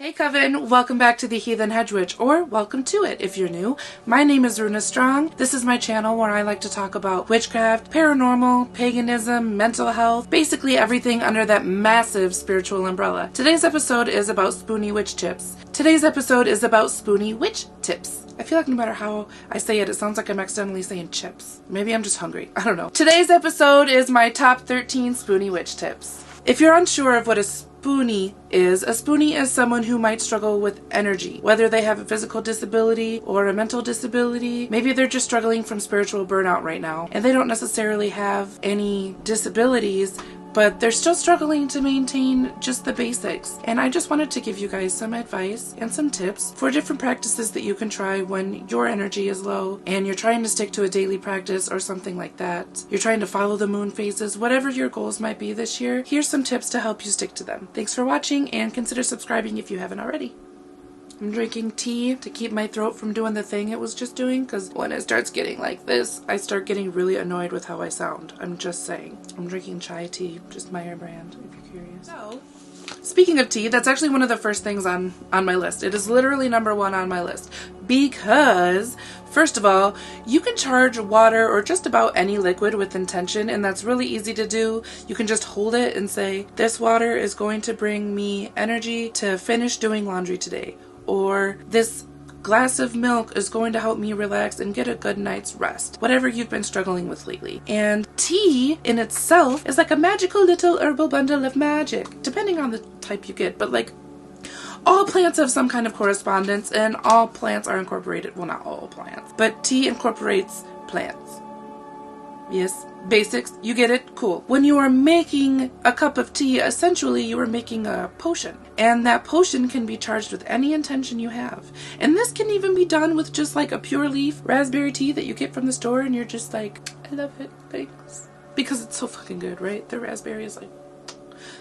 Hey Coven, welcome back to the Heathen Hedge Witch, or welcome to it if you're new. My name is Runa Strong. This is my channel where I like to talk about witchcraft, paranormal, paganism, mental health, basically everything under that massive spiritual umbrella. Today's episode is about Spoonie Witch tips. Today's episode is about Spoonie Witch tips. I feel like no matter how I say it, it sounds like I'm accidentally saying chips. Maybe I'm just hungry. I don't know. Today's episode is my top 13 Spoonie Witch tips. If you're unsure of what a Spoonie is someone who might struggle with energy, whether they have a physical disability or a mental disability. Maybe they're just struggling from spiritual burnout right now, and they don't necessarily have any disabilities, but they're still struggling to maintain just the basics. And I just wanted to give you guys some advice and some tips for different practices that you can try when your energy is low and you're trying to stick to a daily practice or something like that. You're trying to follow the moon phases, whatever your goals might be this year. Here's some tips to help you stick to them. Thanks for watching, and consider subscribing if you haven't already. I'm drinking tea to keep my throat from doing the thing it was just doing, because when it starts getting like this, I start getting really annoyed with how I sound. I'm just saying. I'm drinking chai tea, just my brand, if you're curious. So, speaking of tea, that's actually one of the first things on my list. It is literally number one on my list. Because, first of all, you can charge water or just about any liquid with intention, and that's really easy to do. You can just hold it and say, this water is going to bring me energy to finish doing laundry today. Or this glass of milk is going to help me relax and get a good night's rest. Whatever you've been struggling with lately. And tea in itself is like a magical little herbal bundle of magic, depending on the type you get. But like, all plants have some kind of correspondence, and all plants are incorporated. Well, not all plants, but tea incorporates plants. Yes, basics, you get it? Cool. When you are making a cup of tea, essentially you are making a potion. And that potion can be charged with any intention you have. And this can even be done with just like a pure leaf raspberry tea that you get from the store, and you're just like, I love it, thanks. Because it's so fucking good, right? The raspberry is like...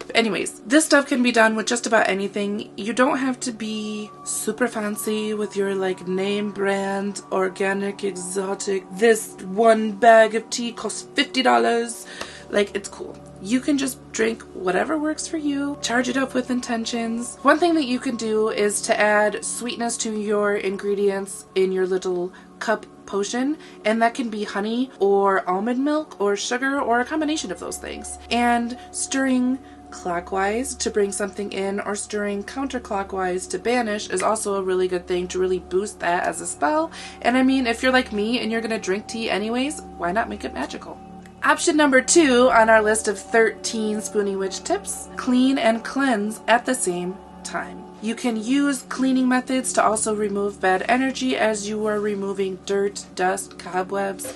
But anyways, this stuff can be done with just about anything. You don't have to be super fancy with your like name brand, organic, exotic, this one bag of tea costs $50. Like, it's cool. You can just drink whatever works for you, charge it up with intentions. One thing that you can do is to add sweetness to your ingredients in your little cup potion, and that can be honey or almond milk or sugar or a combination of those things. And stirring clockwise to bring something in, or stirring counterclockwise to banish, is also a really good thing to really boost that as a spell. And I mean, if you're like me and you're gonna drink tea anyways, why not make it magical? Option number 2 on our list of 13 Spoonie Witch tips: clean and cleanse at the same time. You can use cleaning methods to also remove bad energy as you are removing dirt, dust, cobwebs,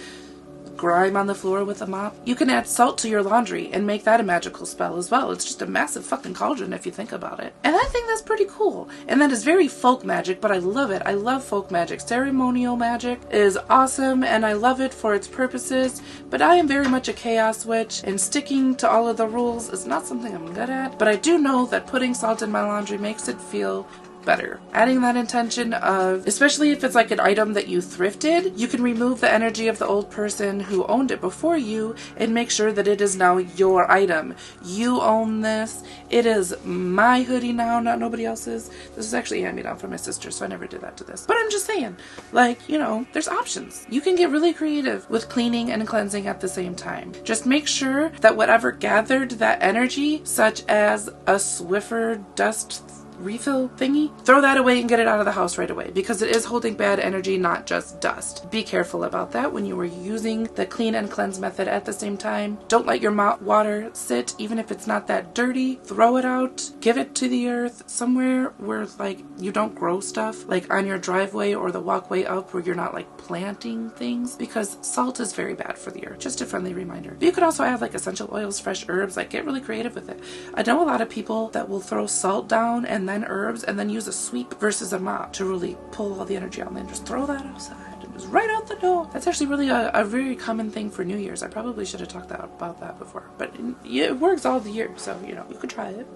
grime on the floor with a mop. You can add salt to your laundry and make that a magical spell as well. It's just a massive fucking cauldron if you think about it. And I think that's pretty cool. And that is very folk magic, but I love it. I love folk magic. Ceremonial magic is awesome, and I love it for its purposes, but I am very much a chaos witch, and sticking to all of the rules is not something I'm good at. But I do know that putting salt in my laundry makes it feel better. Adding that intention of, especially if it's like an item that you thrifted, you can remove the energy of the old person who owned it before you and make sure that it is now your item. You own this. It is my hoodie now, not nobody else's. This is actually hand-me-down from my sister, so I never did that to this. But I'm just saying, like, you know, there's options. You can get really creative with cleaning and cleansing at the same time. Just make sure that whatever gathered that energy, such as a Swiffer dust refill thingy, throw that away and get it out of the house right away, because it is holding bad energy, not just dust. Be careful about that when you are using the clean and cleanse method at the same time. Don't let your water sit, even if it's not that dirty. Throw it out, give it to the earth somewhere where like you don't grow stuff, like on your driveway or the walkway up where you're not like planting things, because salt is very bad for the earth. Just a friendly reminder. You could also add like essential oils, fresh herbs, like get really creative with it. I know a lot of people that will throw salt down and then herbs and then use a sweep versus a mop to really pull all the energy out, and then just throw that outside. It was right out the door. That's actually really a very common thing for New Year's. I probably should have talked about that before, but it works all the year, so you know, you could try it.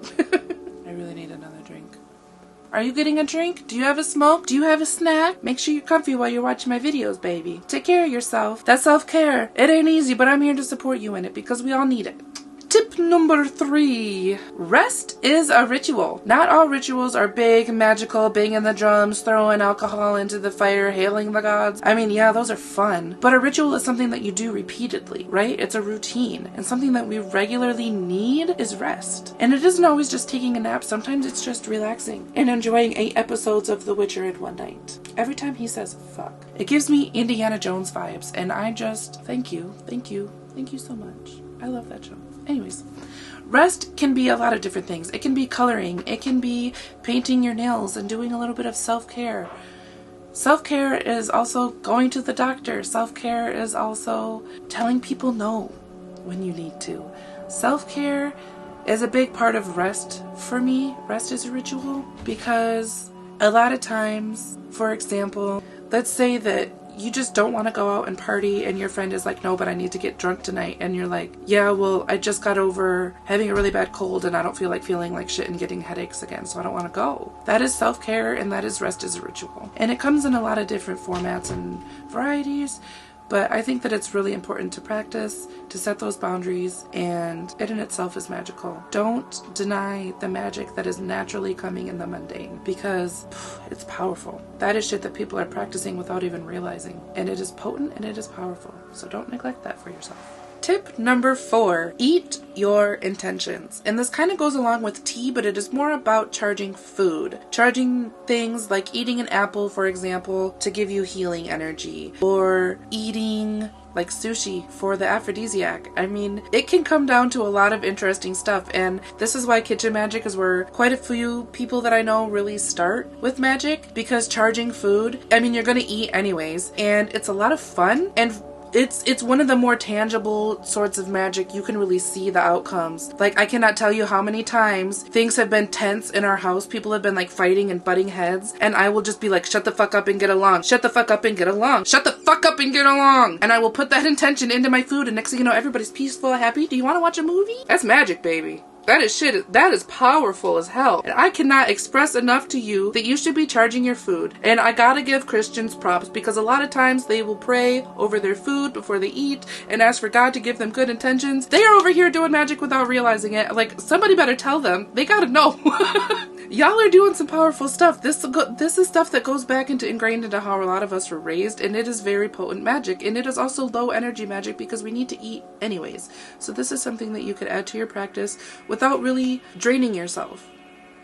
I really need another drink. Are you getting a drink? Do you have a smoke? Do you have a snack? Make sure you're comfy while you're watching my videos, baby. Take care of yourself. That's self-care. It ain't easy, but I'm here to support you in it because we all need it. Tip number 3. Rest is a ritual. Not all rituals are big, magical, banging the drums, throwing alcohol into the fire, hailing the gods. I mean, yeah, those are fun. But a ritual is something that you do repeatedly, right? It's a routine. And something that we regularly need is rest. And it isn't always just taking a nap. Sometimes it's just relaxing and enjoying 8 episodes of The Witcher in one night. Every time he says fuck, it gives me Indiana Jones vibes. And I just, thank you so much. I love that show. Anyways, rest can be a lot of different things. It can be coloring. It can be painting your nails and doing a little bit of self-care. Self-care is also going to the doctor. Self-care is also telling people no when you need to. Self-care is a big part of rest for me. Rest is a ritual because a lot of times, for example, let's say that you just don't want to go out and party and your friend is like, no, but I need to get drunk tonight. And you're like, yeah, well, I just got over having a really bad cold and I don't feel like feeling like shit and getting headaches again, so I don't want to go. That is self-care and that is rest as a ritual. And it comes in a lot of different formats and varieties, but I think that it's really important to practice, to set those boundaries, and it in itself is magical. Don't deny the magic that is naturally coming in the mundane, because it's powerful. That is shit that people are practicing without even realizing, and it is potent and it is powerful, so don't neglect that for yourself. Tip number 4, eat your intentions. And this kind of goes along with tea, but it is more about charging food. Charging things like eating an apple, for example, to give you healing energy, or eating like sushi for the aphrodisiac. I mean, it can come down to a lot of interesting stuff, and this is why kitchen magic is where quite a few people that I know really start with magic, because charging food, I mean, you're gonna eat anyways, and it's a lot of fun, and it's one of the more tangible sorts of magic. You can really see the outcomes. Like, I cannot tell you how many times things have been tense in our house. People have been like fighting and butting heads, and I will just be like, shut the fuck up and get along. Shut the fuck up and get along. Shut the fuck up and get along. And I will put that intention into my food, and next thing you know, everybody's peaceful, happy. Do you want to watch a movie? That's magic, baby. That is shit. That is powerful as hell. And I cannot express enough to you that you should be charging your food. And I gotta give Christians props, because a lot of times they will pray over their food before they eat and ask for God to give them good intentions. They are over here doing magic without realizing it. Like, somebody better tell them. They gotta know. Y'all are doing some powerful stuff. This is stuff that goes back into ingrained into how a lot of us were raised, and it is very potent magic. And it is also low energy magic, because we need to eat anyways. So this is something that you could add to your practice without really draining yourself.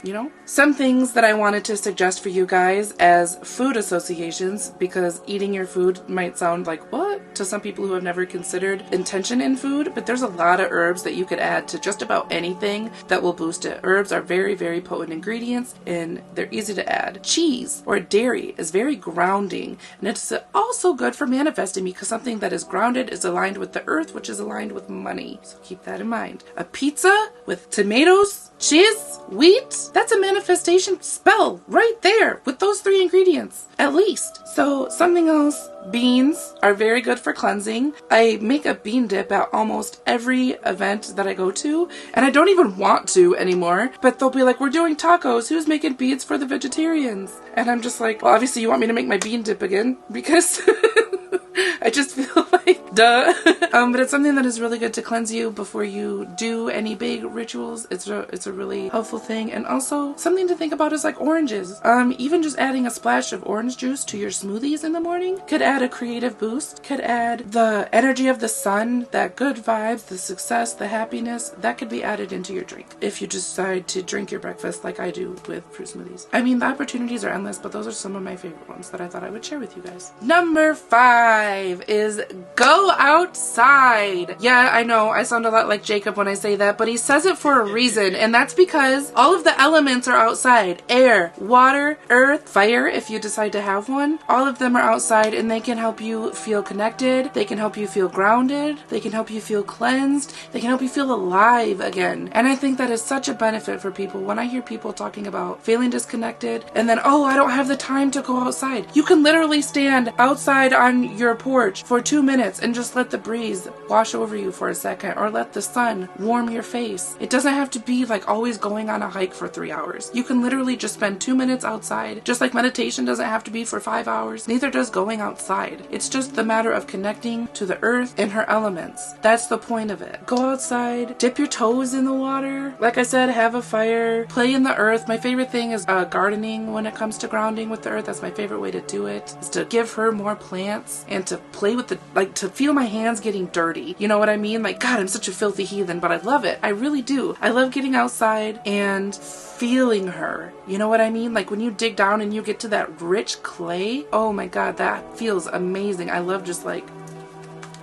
You know? Some things that I wanted to suggest for you guys as food associations, because eating your food might sound like, what? To some people who have never considered intention in food, but there's a lot of herbs that you could add to just about anything that will boost it. Herbs are very, very potent ingredients, and they're easy to add. Cheese or dairy is very grounding, and it's also good for manifesting, because something that is grounded is aligned with the earth, which is aligned with money. So keep that in mind. A pizza with tomatoes, cheese, wheat, that's a manifestation spell right there with those 3 ingredients, at least. So something else, beans are very good for cleansing. I make a bean dip at almost every event that I go to, and I don't even want to anymore, but they'll be like, we're doing tacos, who's making beans for the vegetarians? And I'm just like, well, obviously you want me to make my bean dip again, because I just feel like, duh. But it's something that is really good to cleanse you before you do any big rituals. It's a really helpful thing. And also something to think about is like oranges. Even just adding a splash of orange juice to your smoothies in the morning could add a creative boost, could add the energy of the sun, that good vibes, the success, the happiness, that could be added into your drink if you decide to drink your breakfast like I do with fruit smoothies. I mean, the opportunities are endless, but those are some of my favorite ones that I thought I would share with you guys. Number 5 is go outside. Yeah, I know I sound a lot like Jacob when I say that, but he says it for a reason, and that's because all of the elements are outside. Air, water, earth, fire, if you decide to have one. All of them are outside, and they can help you feel connected. They can help you feel grounded. They can help you feel cleansed. They can help you feel alive again. And I think that is such a benefit for people. When I hear people talking about feeling disconnected, and then, oh, I don't have the time to go outside. You can literally stand outside on your porch porch for 2 minutes and just let the breeze wash over you for a second, or let the sun warm your face. It doesn't have to be like always going on a hike for 3 hours. You can literally just spend 2 minutes outside. Just like meditation doesn't have to be for 5 hours, neither does going outside. It's just the matter of connecting to the earth and her elements. That's the point of it. Go outside, dip your toes in the water. Like I said, have a fire, play in the earth. My favorite thing is gardening when it comes to grounding with the earth. That's my favorite way to do it, is to give her more plants and to play with the, like, to feel my hands getting dirty. You know what I mean? Like, God, I'm such a filthy heathen, but I love it. I really do. I love getting outside and feeling her. You know what I mean? Like when you dig down and you get to that rich clay, oh my God, that feels amazing. I love just like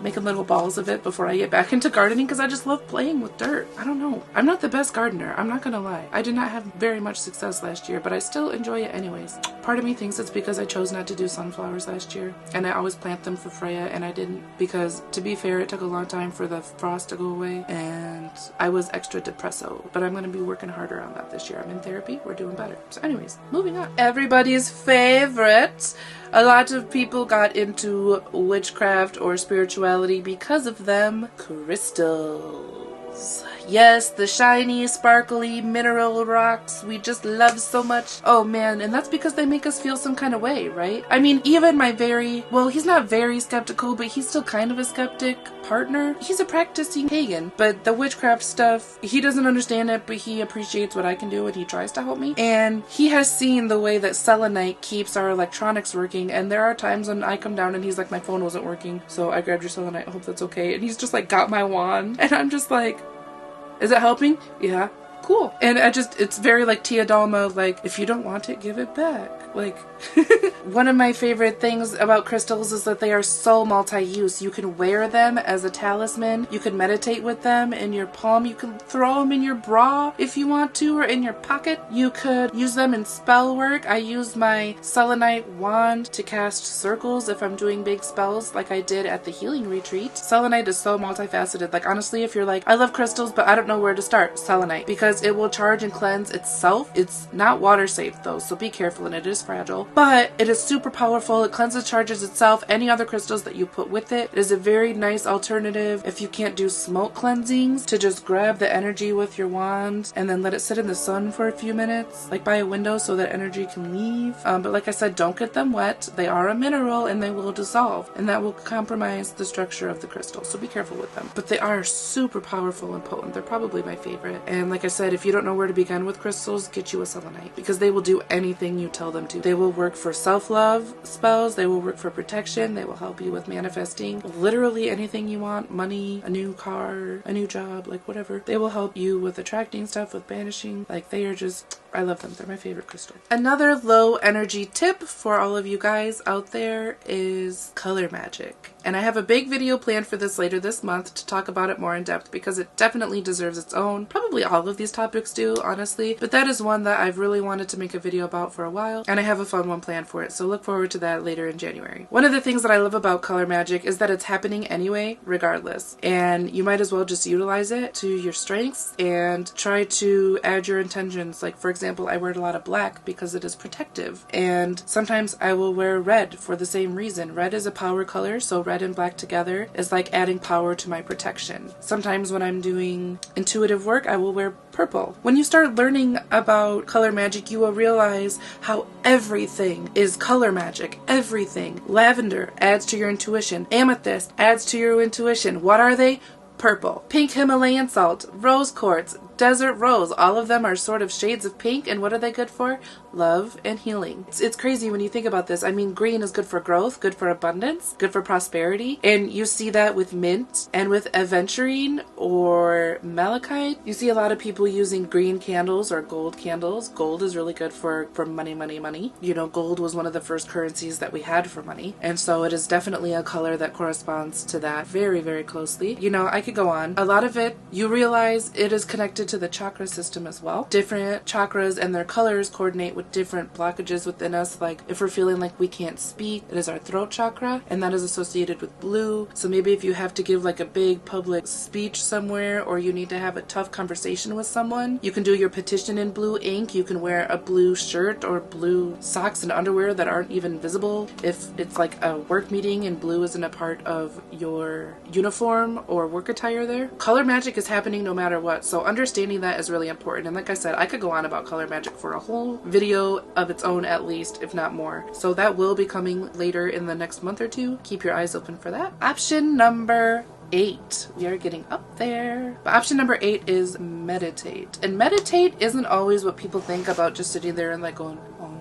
making little balls of it before I get back into gardening, because I just love playing with dirt. I don't know. I'm not the best gardener. I'm not gonna lie. I did not have very much success last year, but I still enjoy it anyways. Part of me thinks it's because I chose not to do sunflowers last year, and I always plant them for Freya, and I didn't, because to be fair, it took a long time for the frost to go away, and I was extra depresso, but I'm gonna be working harder on that this year. I'm in therapy. We're doing better. So anyways, moving on. Everybody's favorite. A lot of people got into witchcraft or spirituality because of them. Crystals. Yes, the shiny, sparkly mineral rocks we just love so much. Oh man, and that's because they make us feel some kind of way, right? I mean, even my he's not very skeptical, but he's still kind of a skeptic partner. He's a practicing pagan, but the witchcraft stuff, he doesn't understand it, but he appreciates what I can do and he tries to help me. And he has seen the way that selenite keeps our electronics working, and there are times when I come down and he's like, my phone wasn't working, so I grabbed your selenite, I hope that's okay. And he's just like got my wand, and I'm just like, is it helping? Yeah. Cool. And it's very like Tia Dalma, like, if you don't want it, give it back. Like, one of my favorite things about crystals is that they are so multi-use. You can wear them as a talisman. You can meditate with them in your palm. You can throw them in your bra if you want to, or in your pocket. You could use them in spell work. I use my selenite wand to cast circles if I'm doing big spells like I did at the healing retreat. Selenite is so multifaceted. Like, honestly, if you're like, I love crystals, but I don't know where to start, selenite. Because it will charge and cleanse itself. It's not water safe though, so be careful, and it is fragile, but it is super powerful. It cleanses, charges itself, any other crystals that you put with it. It is a very nice alternative if you can't do smoke cleansings, to just grab the energy with your wand and then let it sit in the sun for a few minutes, like by a window, so that energy can leave. But like I said, don't get them wet. They are a mineral and they will dissolve, and that will compromise the structure of the crystal, so be careful with them. But they are super powerful and potent. They're probably my favorite. And like I said, if you don't know where to begin with crystals, get you a selenite, because they will do anything you tell them to. They will work for self-love spells, they will work for protection, they will help you with manifesting literally anything you want, money, a new car, a new job, like whatever. They will help you with attracting stuff, with banishing. Like, they are just, I love them. They're my favorite crystal. Another low energy tip for all of you guys out there is color magic. And I have a big video planned for this later this month to talk about it more in depth, because it definitely deserves its own. Probably all of these topics do, honestly, but that is one that I've really wanted to make a video about for a while, and I have a fun one planned for it, so look forward to that later in January. One of the things that I love about color magic is that it's happening anyway, regardless, and you might as well just utilize it to your strengths and try to add your intentions. Like, for example, I wear a lot of black because it is protective, and sometimes I will wear red for the same reason. Red is a power color, so red and black together is like adding power to my protection. Sometimes when I'm doing intuitive work, I will wear purple. When you start learning about color magic, you will realize how everything is color magic. Everything. Lavender adds to your intuition. Amethyst adds to your intuition. What are they? Purple. Pink Himalayan salt, rose quartz, desert rose, all of them are sort of shades of pink, and what are they good for? Love and healing. It's crazy when you think about this. I mean, green is good for growth, good for abundance, good for prosperity, and you see that with mint and with aventurine or malachite. You see a lot of people using green candles or gold candles. Gold is really good for money, money, money. You know, gold was one of the first currencies that we had for money, and so it is definitely a color that corresponds to that very, very closely. You know, I could go on. A lot of it, you realize it is connected to the chakra system as well. Different chakras and their colors coordinate with different blockages within us. Like if we're feeling like we can't speak, it is our throat chakra, and that is associated with blue. So maybe if you have to give like a big public speech somewhere, or you need to have a tough conversation with someone, you can do your petition in blue ink. You can wear a blue shirt or blue socks and underwear that aren't even visible. If it's like a work meeting and blue isn't a part of your uniform or work attire there. Color magic is happening no matter what, so understanding that is really important. And like I said, I could go on about color magic for a whole video of its own at least, if not more. So that will be coming later in the next month or two. Keep your eyes open for that. Option number 8. We are getting up there. But option number 8 is meditate. And meditate isn't always what people think about, just sitting there and like going, oh.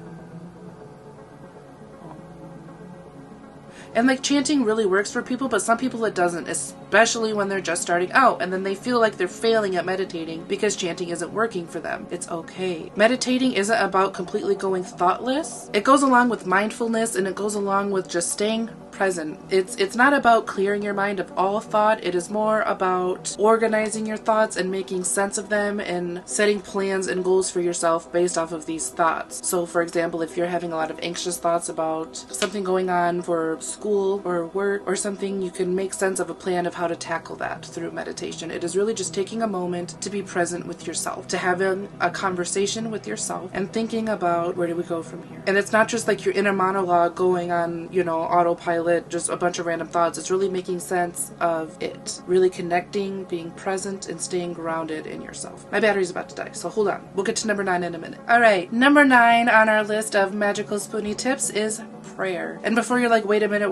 And like chanting really works for people, but some people it doesn't, especially when they're just starting out and then they feel like they're failing at meditating because chanting isn't working for them. It's okay. Meditating isn't about completely going thoughtless. It goes along with mindfulness, and it goes along with just staying present. It's not about clearing your mind of all thought. It is more about organizing your thoughts and making sense of them and setting plans and goals for yourself based off of these thoughts. So for example, if you're having a lot of anxious thoughts about something going on for school or work or something, you can make sense of a plan of how to tackle that through meditation. It is really just taking a moment to be present with yourself, to having a conversation with yourself and thinking about where do we go from here. And it's not just like your inner monologue going on, autopilot, just a bunch of random thoughts. It's really making sense of it, really connecting, being present, and staying grounded in yourself. My battery's about to die, so hold on. We'll get to number 9 in a minute. All right, number 9 on our list of magical Spoonie tips is prayer. And before you're like, wait a minute,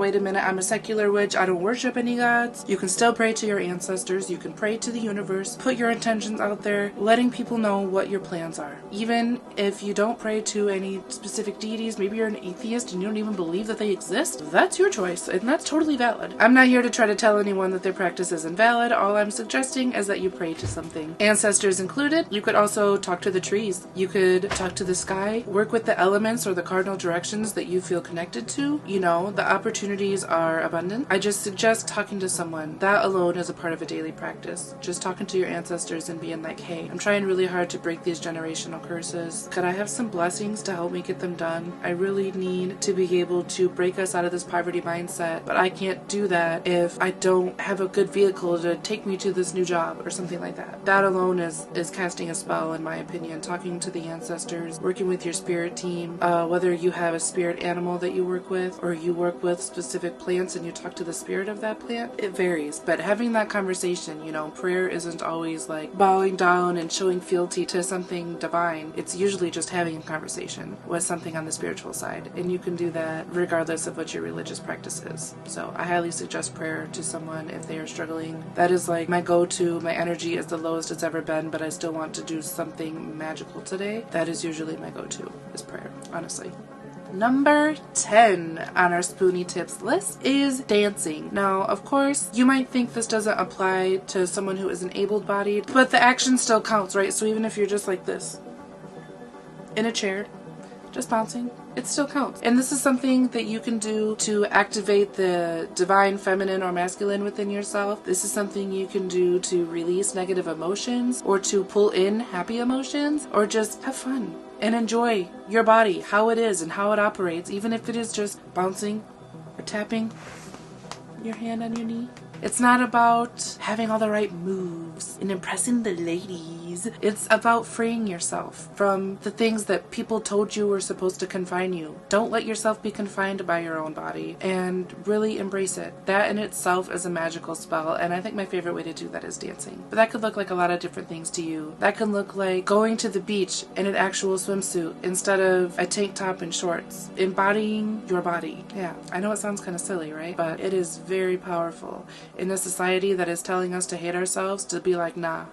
I'm a secular witch, I don't worship any gods, you can still pray to your ancestors, you can pray to the universe, put your intentions out there, letting people know what your plans are. Even if you don't pray to any specific deities, maybe you're an atheist and you don't even believe that they exist, that's your choice, and that's totally valid. I'm not here to try to tell anyone that their practice is invalid. All I'm suggesting is that you pray to something. Ancestors included. You could also talk to the trees. You could talk to the sky, work with the elements or the cardinal directions that you feel connected to. The opportunities are abundant. I just suggest talking to someone. That alone is a part of a daily practice. Just talking to your ancestors and being like, hey, I'm trying really hard to break these generational curses. Could I have some blessings to help me get them done? I really need to be able to break us out of this poverty mindset, but I can't do that if I don't have a good vehicle to take me to this new job or something like that. That alone is casting a spell, in my opinion. Talking to the ancestors, working with your spirit team, whether you have a spirit animal that you work with or you work with specific plants and you talk to the spirit of that plant, it varies. But having that conversation, prayer isn't always like bowing down and showing fealty to something divine. It's usually just having a conversation with something on the spiritual side, and you can do that regardless of what your religious practice is. So I highly suggest prayer to someone if they are struggling. That is like my go-to. My energy is the lowest it's ever been, but I still want to do something magical today. That is usually my go-to, is prayer, honestly. Number 10 on our Spoonie tips list is dancing. Now, of course, you might think this doesn't apply to someone who isn't able-bodied, but the action still counts, right? So even if you're just like this, in a chair, just bouncing, it still counts. And this is something that you can do to activate the divine feminine or masculine within yourself. This is something you can do to release negative emotions or to pull in happy emotions, or just have fun and enjoy your body, how it is and how it operates, even if it is just bouncing or tapping your hand on your knee. It's not about having all the right moves and impressing the ladies. It's about freeing yourself from the things that people told you were supposed to confine you. Don't let yourself be confined by your own body, and really embrace it. That in itself is a magical spell, and I think my favorite way to do that is dancing. But that could look like a lot of different things to you. That can look like going to the beach in an actual swimsuit instead of a tank top and shorts. Embodying your body. Yeah, I know it sounds kind of silly, right? But it is very powerful. In a society that is telling us to hate ourselves, to be like, nah,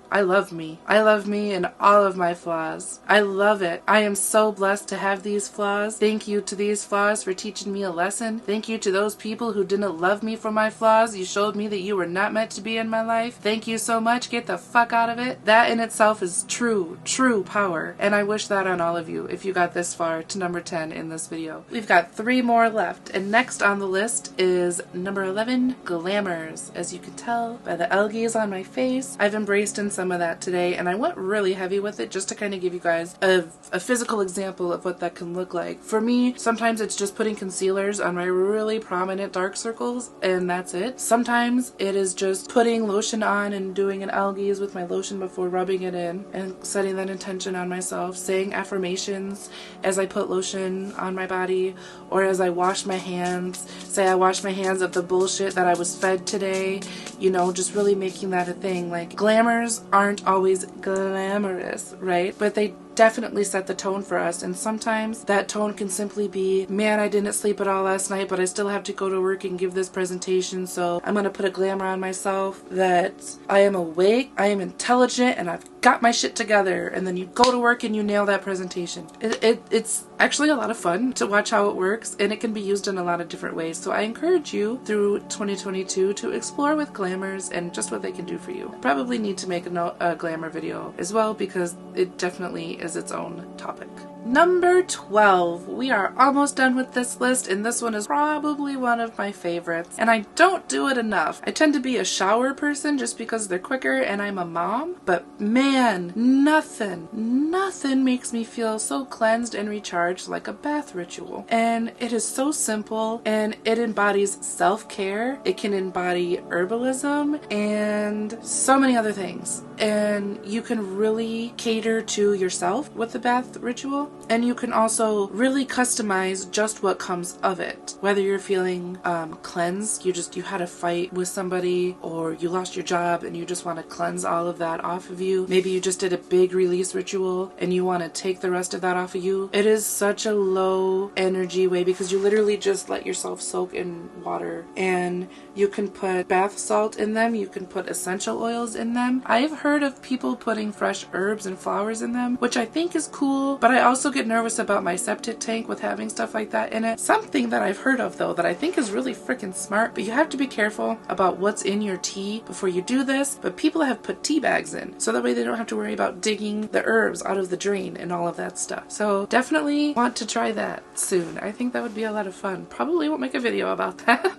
I love me. I love me and all of my flaws. I love it. I am so blessed to have these flaws. Thank you to these flaws for teaching me a lesson. Thank you to those people who didn't love me for my flaws. You showed me that you were not meant to be in my life. Thank you so much. Get the fuck out of it. That in itself is true power. And I wish that on all of you if you got this far to number 10 in this video. We've got 3 more left. And next on the list is number 11, Glamours. As you can tell by the algae on my face, I've embraced and some of that today, and I went really heavy with it just to kind of give you guys a physical example of what that can look like. For me, sometimes it's just putting concealers on my really prominent dark circles, and that's it. Sometimes it is just putting lotion on and doing an algae with my lotion before rubbing it in and setting that intention on myself, saying affirmations as I put lotion on my body, or as I wash my hands, say I wash my hands of the bullshit that I was fed today, you know, just really making that a thing. Like, glamours aren't always glamorous, right? But they definitely set the tone for us, and sometimes that tone can simply be, man, I didn't sleep at all last night, but I still have to go to work and give this presentation, so I'm gonna put a glamour on myself that I am awake, I am intelligent, and I've got my shit together. And then you go to work and you nail that presentation. It's actually a lot of fun to watch how it works, and it can be used in a lot of different ways. So I encourage you through 2022 to explore with glamours and just what they can do for you. Probably need to make a glamour video as well, because it definitely is its own topic. Number 12. We are almost done with this list, and this one is probably one of my favorites, and I don't do it enough. I tend to be a shower person just because they're quicker and I'm a mom, but man, nothing makes me feel so cleansed and recharged like a bath ritual. And it is so simple, and it embodies self-care. It can embody herbalism and so many other things. And you can really cater to yourself with the bath ritual. And you can also really customize just what comes of it. Whether you're feeling cleansed, you had a fight with somebody, or you lost your job and you just want to cleanse all of that off of you. Maybe you just did a big release ritual and you want to take the rest of that off of you. It is such a low energy way, because you literally just let yourself soak in water, and you can put bath salt in them, you can put essential oils in them. I've heard of people putting fresh herbs and flowers in them, which I think is cool, but I also get nervous about my septic tank with having stuff like that in it. Something that I've heard of though that I think is really freaking smart, but you have to be careful about what's in your tea before you do this. But people have put tea bags in, so that way they don't have to worry about digging the herbs out of the drain and all of that stuff. So definitely want to try that soon. I think that would be a lot of fun. Probably won't make a video about that,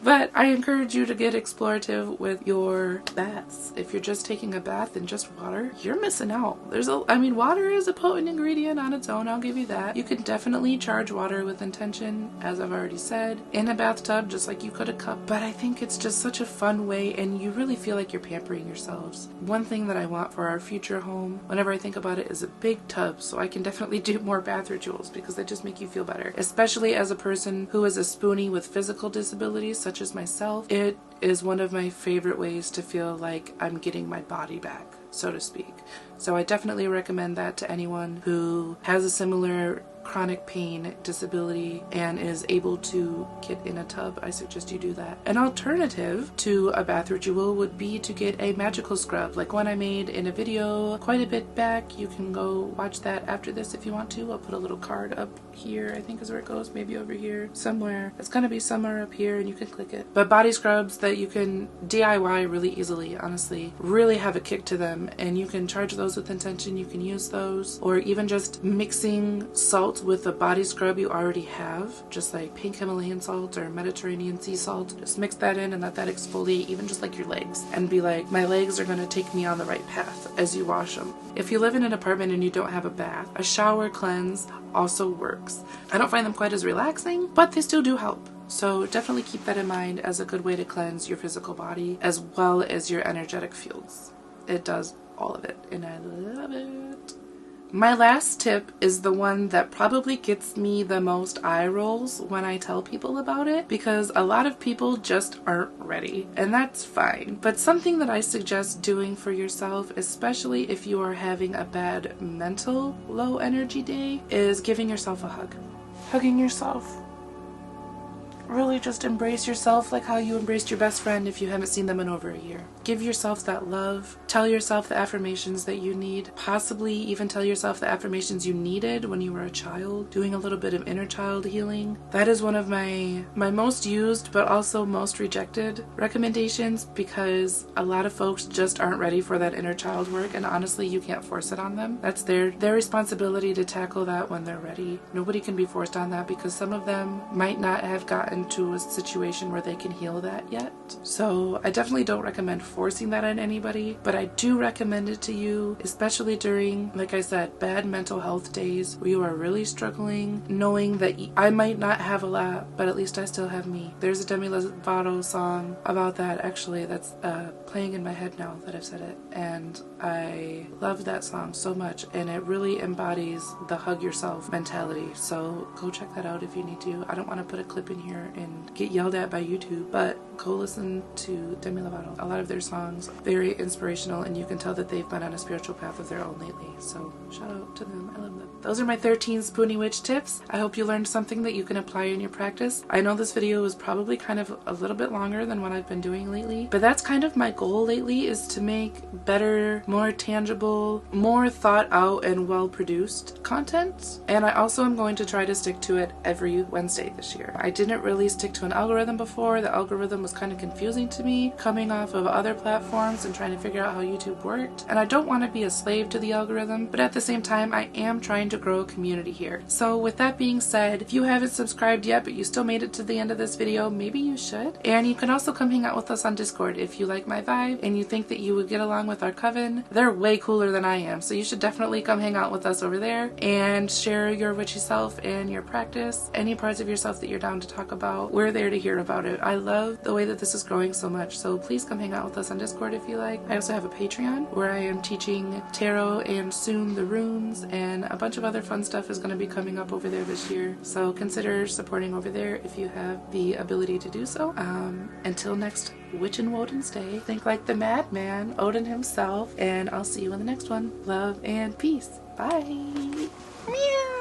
but I encourage you to get explorative with your baths. If you're just taking a bath in just water, you're missing out. Water is a potent ingredient on its own, I'll give you that. You can definitely charge water with intention, as I've already said, in a bathtub, just like you could a cup. But I think it's just such a fun way, and you really feel like you're pampering yourselves. One thing that I want for our future home, whenever I think about it, is a big tub, so I can definitely do more bath rituals, because they just make you feel better. Especially as a person who is a spoonie with physical disabilities, such as myself, it is one of my favorite ways to feel like I'm getting my body back, so to speak. So I definitely recommend that to anyone who has a similar chronic pain disability and is able to get in a tub. I suggest you do that. An alternative to a bath ritual would be to get a magical scrub, like one I made in a video quite a bit back. You can go watch that after this if you want to. I'll put a little card up here, I think is where it goes, maybe over here somewhere. It's gonna be somewhere up here and you can click it. But body scrubs that you can DIY really easily, honestly, really have a kick to them, and you can charge those with intention. You can use those, or even just mixing salt with a body scrub you already have, just like pink Himalayan salt or Mediterranean sea salt. Just mix that in and let that exfoliate even just like your legs, and be like, my legs are going to take me on the right path as you wash them. If you live in an apartment and you don't have a bath, a shower cleanse also works. I don't find them quite as relaxing, but they still do help. So definitely keep that in mind as a good way to cleanse your physical body as well as your energetic fields. It does all of it, and I love it. My last tip is the one that probably gets me the most eye rolls when I tell people about it, because a lot of people just aren't ready, and that's fine. But something that I suggest doing for yourself, especially if you are having a bad mental low energy day, is giving yourself a hug. Hugging yourself. Really just embrace yourself like how you embraced your best friend if you haven't seen them in over a year. Give yourself that love. Tell yourself the affirmations that you need. Possibly even tell yourself the affirmations you needed when you were a child. Doing a little bit of inner child healing. That is one of my most used but also most rejected recommendations, because a lot of folks just aren't ready for that inner child work, and honestly you can't force it on them. That's their responsibility to tackle that when they're ready. Nobody can be forced on that, because some of them might not have gotten into a situation where they can heal that yet. So I definitely don't recommend forcing that on anybody, but I do recommend it to you, especially during, like I said, bad mental health days where you are really struggling, knowing that I might not have a lot, but at least I still have me. There's a Demi Lovato song about that, actually, that's playing in my head now that I've said it, and I love that song so much, and it really embodies the hug yourself mentality. So go check that out if you need to. I don't want to put a clip in here and get yelled at by YouTube, but go listen to Demi Lovato. A lot of their songs very inspirational, and you can tell that they've been on a spiritual path of their own lately. So shout out to them. I love them. Those are my 13 Spoonie Witch tips. I hope you learned something that you can apply in your practice. I know this video is probably kind of a little bit longer than what I've been doing lately, but that's kind of my goal lately, is to make better, more tangible, more thought out and well produced content. And I also am going to try to stick to it every Wednesday this year. I didn't really stick to an algorithm before. The algorithm was kind of confusing to me, coming off of other platforms and trying to figure out how YouTube worked. And I don't want to be a slave to the algorithm, but at the same time, I am trying to grow a community here. So with that being said, if you haven't subscribed yet, but you still made it to the end of this video, maybe you should. And you can also come hang out with us on Discord if you like my vibe and you think that you would get along with our coven. They're way cooler than I am, so you should definitely come hang out with us over there and share your witchy self and your practice. Any parts of yourself that you're down to talk about, we're there to hear about it. I love the way that this is growing so much, so please come hang out with us on Discord if you like. I also have a Patreon where I am teaching tarot and soon the runes, and a bunch of other fun stuff is going to be coming up over there this year, so consider supporting over there if you have the ability to do so. Until next Witch and Woden's Day, think like the madman, Odin himself, and I'll see you in the next one. Love and peace. Bye. Meow.